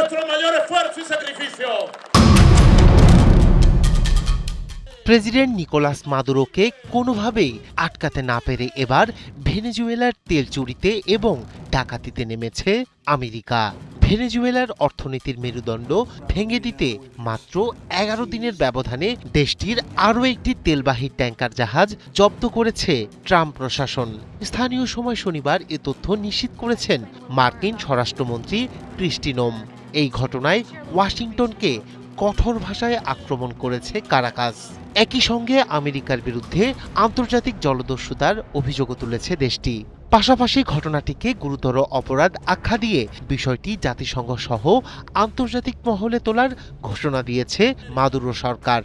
nuestro mayor esfuerzo y sacrificio. President Nicolas মাদুরোকে কোনোভাবেই আটকাতে না পেরে এবার ভেনেজুয়েলার তেল চুরিতে এবং ডাকাতিতে নেমেছে আমেরিকা। ভেনেজুয়েলার অর্থনীতির মেরুদণ্ড ভেঙে দিতে মাত্র 11 দিনের ব্যবধানে দেশটির আরও একটি তেলবাহী ট্যাঙ্কার জাহাজ জব্দ করেছে ট্রাম্প প্রশাসন। স্থানীয় সময় শনিবার এ তথ্য নিশ্চিত করেছেন মার্কিন স্বরাষ্ট্রমন্ত্রী ক্রিস্টি নোম। এই ঘটনায় ওয়াশিংটনকে কঠোর ভাষায় আক্রমণ করেছে কারাকাস। একই সঙ্গে আমেরিকার বিরুদ্ধে আন্তর্জাতিক জলদস্যুতার অভিযোগও তুলেছে দেশটি। পাশাপাশি ঘটনাটিকে গুরুতর অপরাধ আখ্যা দিয়ে বিষয়টি জাতিসংঘ সহ আন্তর্জাতিক মহলে তোলার ঘোষণা দিয়েছে মাদুরো সরকার।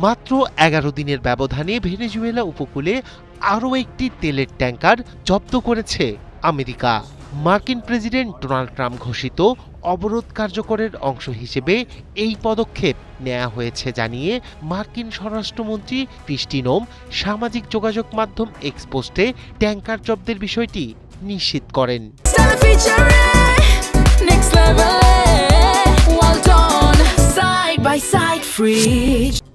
মাত্র 11 দিনের ব্যবধানে ভেনেজুয়েলা উপকূলে আরও একটি তেলের ট্যাঙ্কার জব্দ করেছে আমেরিকা। মার্কিন প্রেসিডেন্ট ডোনাল্ড ট্রাম্প ঘোষিত অবরোধ কার্যকরের অংশ হিসেবে এই পদক্ষেপ নেওয়া হয়েছে জানিয়ে মার্কিন স্বরাষ্ট্রমন্ত্রী ক্রিস্টি নোম সামাজিক যোগাযোগ মাধ্যম এক্স পোস্টে ট্যাঙ্কার জব্দের বিষয়টি নিশ্চিত করেন।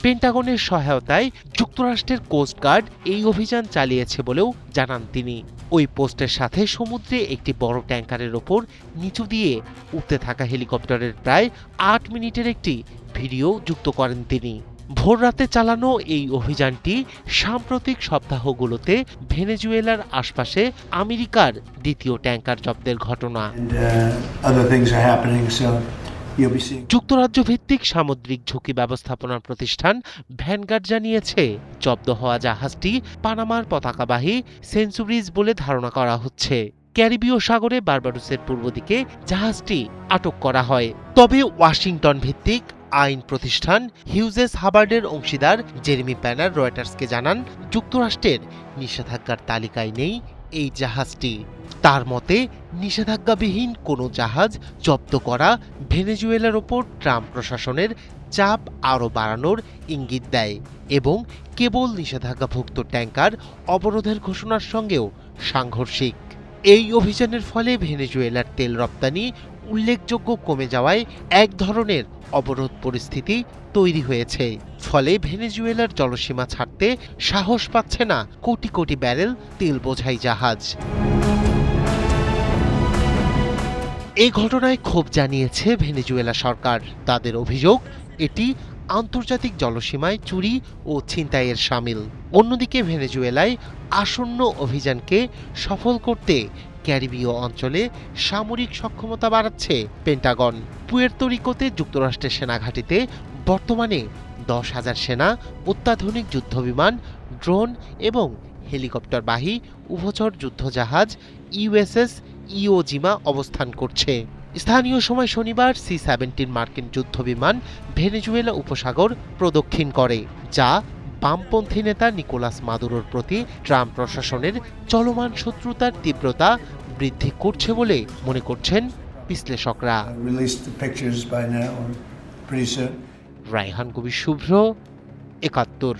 পেন্টাগনের সহায়তায় যুক্তরাষ্ট্রের কোস্ট গার্ড এই অভিযান চালিয়েছে বলেও জানান তিনি। ওই পোস্টের সাথে সমুদ্রে একটি বড় ট্যাঙ্কারের ওপর নিচু দিয়ে উঠতে থাকা হেলিকপ্টারের প্রায় 8 মিনিটের একটি ভিডিও যুক্ত করেন তিনি। ভোর রাতে চালানো এই অভিযানটি সাম্প্রতিক সপ্তাহগুলোতে ভেনেজুয়েলার আশপাশে আমেরিকার দ্বিতীয় ট্যাঙ্কার জব্দের ঘটনা। যুক্তরাজ্য ভিত্তিক সামুদ্রিক ঝুঁকি ব্যবস্থাপনা প্রতিষ্ঠান ভ্যানগার্ড জানিয়েছে জব্দ হওয়া জাহাজটি পানামার পতাকাবাহী সেঞ্চুরিজ বলে ধারণা করা হচ্ছে। ক্যারিবীয় সাগরে বার্বাডোসের পূর্ব দিকে জাহাজটি আটক করা হয়। তবে ওয়াশিংটন ভিত্তিক আইন প্রতিষ্ঠান হিউজেস হাবার্ডের অংশীদার জেরেমি প্যানার রয়টার্সকে জানান, যুক্তরাষ্ট্রের নিষেধাজ্ঞার তালিকায় নেই এই জাহাজটি। তার মতে নিষেধাজ্ঞাবিহীন কোনো জাহাজ জব্দ করা ভেনেজুয়েলার ওপর ট্রাম্প প্রশাসনের চাপ আরও বাড়ানোর ইঙ্গিত দেয় এবং কেবল নিষেধাজ্ঞাভুক্ত ট্যাঙ্কার অবরোধের ঘোষণার সঙ্গেও সাংঘর্ষিক। এই অভিযানের ফলে ভেনেজুয়েলার তেল রপ্তানি উল্লেখযোগ্য কমে যাওয়ায় এক ধরনের অবরোধ পরিস্থিতি তৈরি হয়েছে। ফলে ভেনেজুয়েলার জলসীমা ছাড়তে সাহস পাচ্ছে না কোটি কোটি ব্যারেল তেল বোঝাই জাহাজ। এই ঘটনায় ক্ষোভ জানিয়েছে ভেনেজুয়েলা সরকার। তাদের অভিযোগ, এটি আন্তর্জাতিক জলসীমায় চুরি ও ছিনতাইয়ের শামিল। অন্যদিকে ভেনেজুয়েলায় আসন্ন অভিযানকে সফল করতে ক্যারিবীয় অঞ্চলে সামরিক সক্ষমতা বাড়াচ্ছে পেন্টাগন। পুয়ের্তো রিকোতে যুক্তরাষ্ট্রের সেনাঘাঁটিতে বর্তমানে 10,000 সেনা, অত্যাধুনিক যুদ্ধবিমান, ড্রোন এবং হেলিকপ্টারবাহী উভচর যুদ্ধজাহাজ ইউএসএস ইও জিমা অবস্থান করছে। স্থানীয় সময় শনিবার C-17 মার্কিন যুদ্ধবিমান ভেনেজুয়েলা উপসাগর প্রদক্ষিণ করে, যা বামপন্থী নেতা নিকোলাস মাদুরোর প্রতি ট্রাম্প প্রশাসনের চলমান শত্রুতার তীব্রতা বৃদ্ধি করছে বলে মনে করছেন বিশ্লেষকরা। রায়হান কবির শুভ্র, ৭১।